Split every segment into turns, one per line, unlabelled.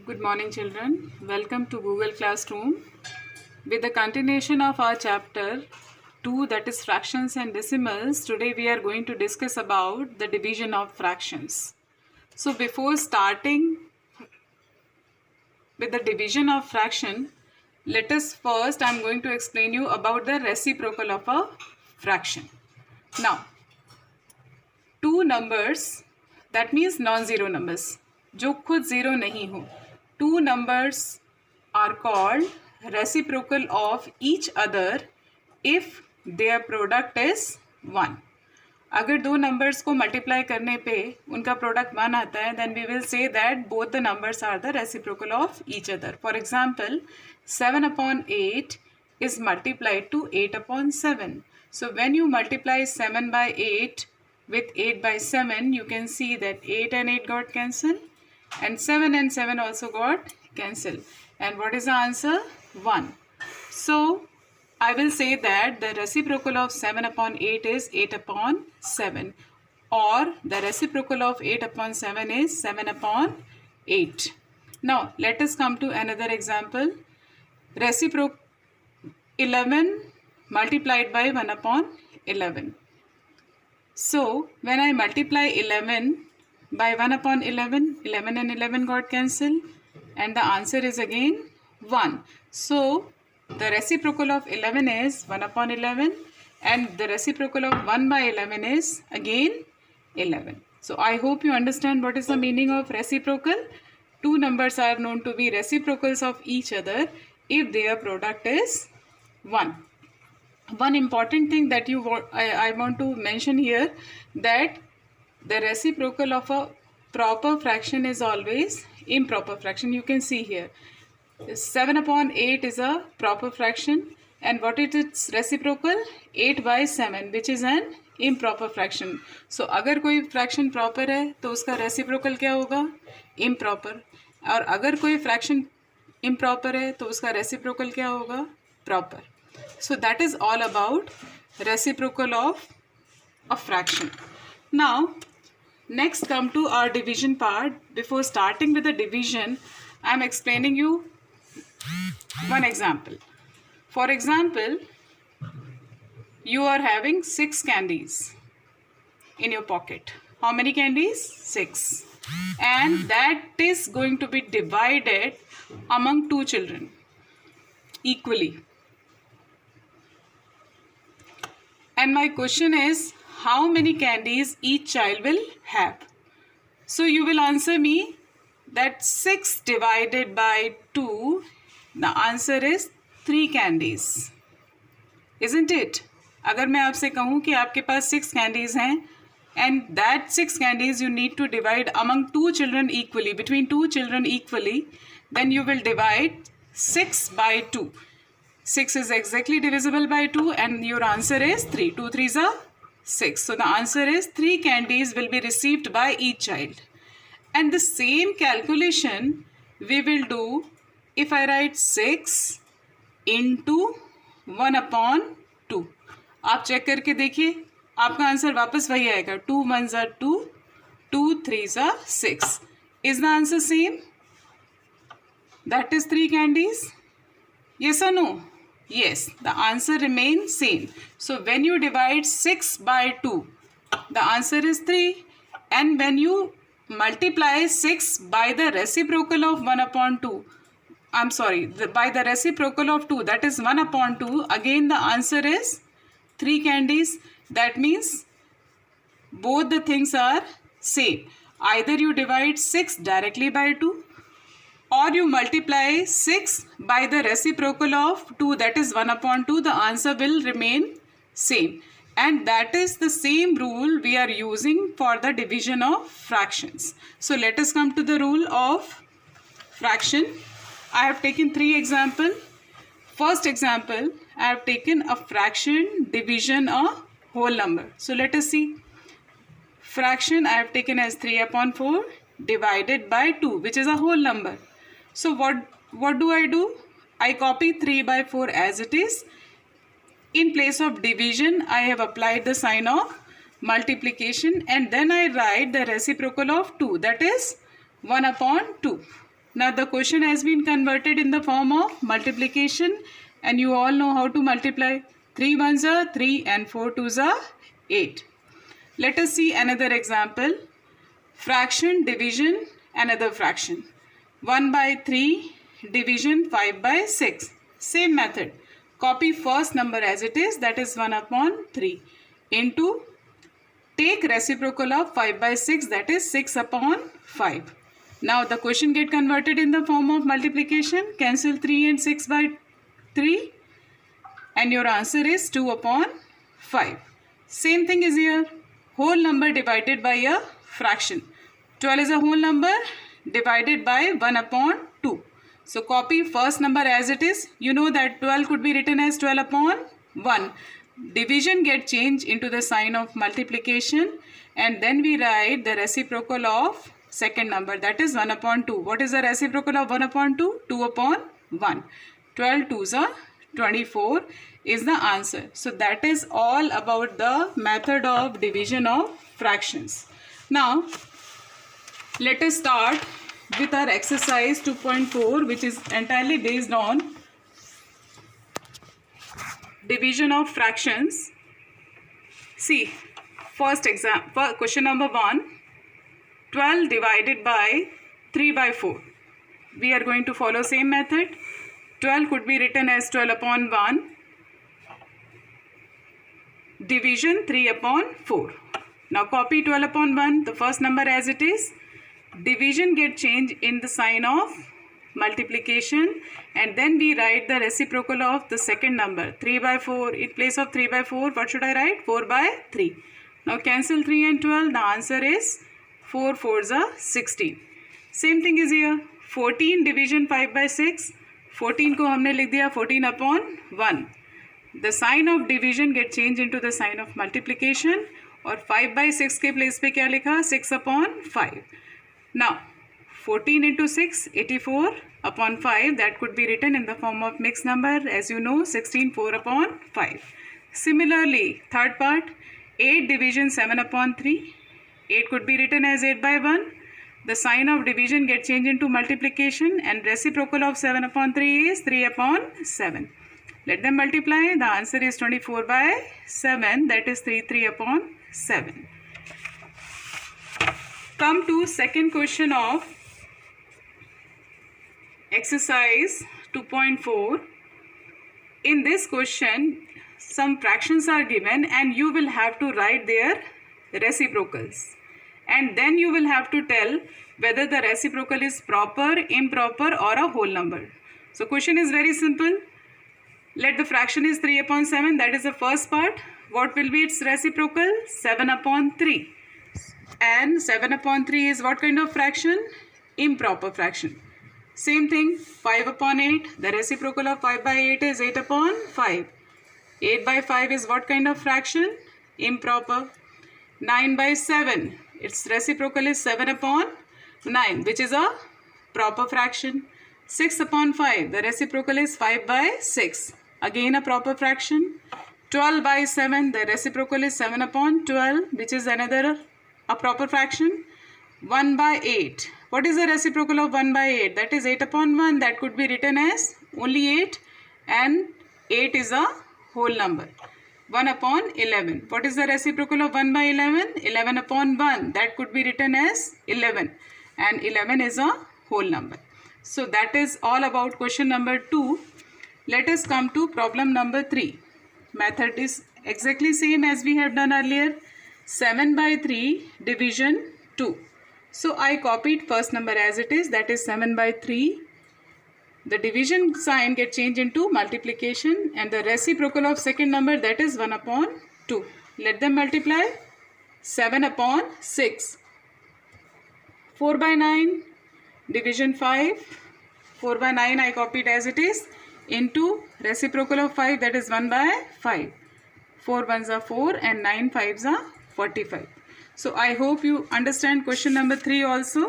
Good morning, children. Welcome to Google Classroom. With the continuation of our chapter 2, that is fractions and decimals, today we are going to discuss about the division of fractions. So before starting with the division of fraction, let us first, I am going to explain you about the reciprocal of a fraction. Now, two numbers, that means non-zero numbers, जो खुद zero नहीं हो, two numbers are called reciprocal of each other if their product is 1. अगर दो numbers को multiply करने पे उनका प्रोडक्ट 1 आता है, then we will say that both the numbers are the reciprocal of each other. For example 7/8 is multiplied to 8/7. So when you multiply 7 by 8 with 8 by 7, you can see that 8 and 8 got cancelled and 7 and 7 also got cancelled. And what is the answer? 1. So I will say that the reciprocal of 7/8 is 8/7, or the reciprocal of 8/7 is 7/8. Now let us come to another example. Reciprocal 11 multiplied by 1/11. So when I multiply 11 by 1/11, 11 and 11 got cancelled and the answer is again 1. So the reciprocal of 11 is 1/11 and the reciprocal of 1 by 11 is again 11. So I hope you understand what is the meaning of reciprocal. Two numbers are known to be reciprocals of each other if their product is 1. One important thing that I want to mention here, that the reciprocal of a proper fraction is always improper fraction. You can see here 7/8 is a proper fraction, and what is its reciprocal? 8/7, which is an improper fraction. So अगर कोई fraction proper है तो उसका reciprocal क्या होगा? Improper. और अगर कोई fraction improper है तो उसका reciprocal क्या होगा? Proper. So that is all about reciprocal of a fraction. Now next come to our division part. Before starting with the division, I am explaining you one example. For example, you are having 6 candies in your pocket. How many candies? 6. And that is going to be divided among 2 children equally. And my question is, how many candies each child will have? So you will answer me that 6 divided by 2, the answer is 3 candies. Isn't it? अगर मैं आपसे कहूँ कि आपके पास 6 candies हैं and that 6 candies you need to divide among 2 children equally, between 2 children equally, then you will divide 6 by 2. 6 is exactly divisible by 2 and your answer is 3. 2 3s are 6. So the answer is 3 candies will be received by each child. And the same calculation we will do if I write 6 into 1/2. आप check करके देखिए, आपका answer वापस वही आएगा. 2 1s are 2, 2 3s are 6. Is the answer same? That is 3 candies. Yes or no? Yes, the answer remains same. So when you divide 6 by 2, the answer is 3. And when you multiply 6 by the reciprocal of 1/2, by the reciprocal of 2, that is 1/2, again the answer is 3 candies. That means both the things are same. Either you divide 6 directly by 2, or you multiply 6 by the reciprocal of 2, that is 1/2, the answer will remain same. And that is the same rule we are using for the division of fractions. So let us come to the rule of fraction. I have taken 3 examples. First example, I have taken a fraction division a whole number. So let us see. Fraction I have taken as 3/4 divided by 2, which is a whole number. So what do? I copy 3/4 as it is. In place of division, I have applied the sign of multiplication, and then I write the reciprocal of 2, that is 1/2. Now the question has been converted in the form of multiplication, and you all know how to multiply. 3 ones are 3 and 4 twos are 8. Let us see another example. Fraction, division, another fraction. 1 by 3, division 5 by 6. Same method. Copy first number as it is, that is 1 upon 3, into take reciprocal of 5 by 6, that is 6 upon 5. Now the question get converted in the form of multiplication. Cancel 3 and 6 by 3 and your answer is 2 upon 5. Same thing is here. Whole number divided by a fraction. 12 is a whole number divided by 1 upon 2. So copy first number as it is. You know that 12 could be written as 12 upon 1. Division get changed into the sign of multiplication, and then we write the reciprocal of second number, that is 1 upon 2. What is the reciprocal of 1 upon 2? 2 upon 1. 12 twos are 24 is the answer. So that is all about the method of division of fractions. Now let us start with our exercise 2.4, which is entirely based on division of fractions. See, first question number 1, 12 divided by 3 by 4. We are going to follow same method. 12 could be written as 12 upon 1, division 3 upon 4. Now copy 12 upon 1, the first number as it is. Division get changed in the sign of multiplication, and then we write the reciprocal of the second number, 3 by 4. In place of 3 by 4, what should I write? 4 by 3. Now cancel 3 and 12. The answer is 4 4s are 16. Same thing is here. 14 division 5 by 6. 14 को हमने लिख दिया 14 upon 1. The sign of division get changed into the sign of multiplication, और 5 by 6 के place पे क्या लिखा? 6 upon 5. Now 14 into 6, 84 upon 5, that could be written in the form of mixed number, as you know, 16 4 upon 5. Similarly, third part, 8 division 7 upon 3. 8 could be written as 8 by 1. The sign of division get changed into multiplication, and reciprocal of 7 upon 3 is 3 upon 7. Let them multiply. The answer is 24 by 7, that is 3 upon 7. Come to second question of exercise 2.4. In this question, some fractions are given and you will have to write their reciprocals. And then you will have to tell whether the reciprocal is proper, improper, or a whole number. So question is very simple. Let the fraction is 3 upon 7. That is the first part. What will be its reciprocal? 7 upon 3. And 7 upon 3 is what kind of fraction? Improper fraction. Same thing, 5 upon 8. The reciprocal of 5 by 8 is 8 upon 5. 8 by 5 is what kind of fraction? Improper. 9 by 7. Its reciprocal is 7 upon 9, which is a proper fraction. 6 upon 5. The reciprocal is 5 by 6. Again a proper fraction. 12 by 7. The reciprocal is 7 upon 12, which is another a proper fraction. 1 by 8. What is the reciprocal of 1 by 8? That is 8 upon 1. That could be written as only 8, and 8 is a whole number. 1 upon 11. What is the reciprocal of 1 by 11? 11 upon 1. That could be written as 11, and 11 is a whole number. So that is all about question number 2. Let us come to problem number 3. Method is exactly same as we have done earlier. 7 by 3 division 2. So I copied first number as it is, that is 7 by 3. The division sign get changed into multiplication, and the reciprocal of second number, that is 1 upon 2. Let them multiply. 7 upon 6. 4 by 9 division 5. 4 by 9 I copied as it is, into reciprocal of 5, that is 1 by 5. 4 ones are 4 and 9 fives are 45. So I hope you understand question number 3 also.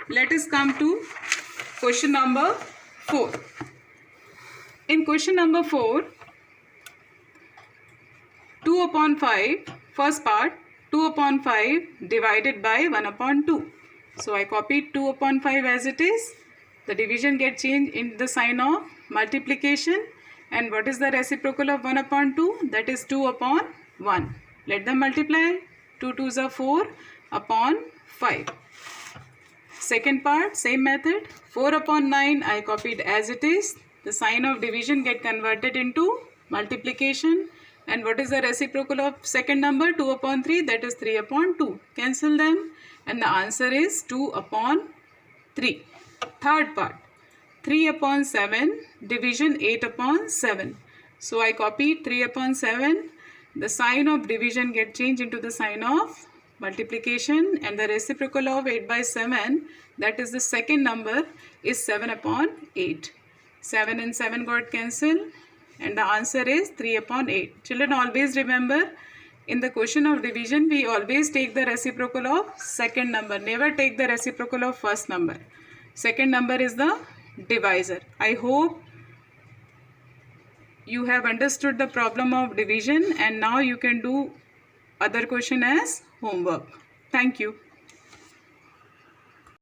Let us come to question number 4. In question number 4, 2 upon 5, first part, 2 upon 5 divided by 1 upon 2. So I copied 2 upon 5 as it is. the division get changed in the sign of multiplication. And what is the reciprocal of 1 upon 2? That is 2 upon 1. Let them multiply. 2 2s are 4 upon 5. Second part, same method. 4 upon 9 I copied as it is. The sign of division get converted into multiplication. And what is the reciprocal of second number? 2 upon 3, that is 3 upon 2. Cancel them and the answer is 2 upon 3. Third part, 3 upon 7 division 8 upon 7. So I copied 3 upon 7. The sign of division get changed into the sign of multiplication, and the reciprocal of 8 by 7, that is the second number, is 7 upon 8. 7 and 7 got cancelled and the answer is 3 upon 8. Children, always remember, in the question of division we always take the reciprocal of second number. Never take the reciprocal of first number. Second number is the divisor. I hope you have understood the problem of division and now you can do other question as homework. Thank you.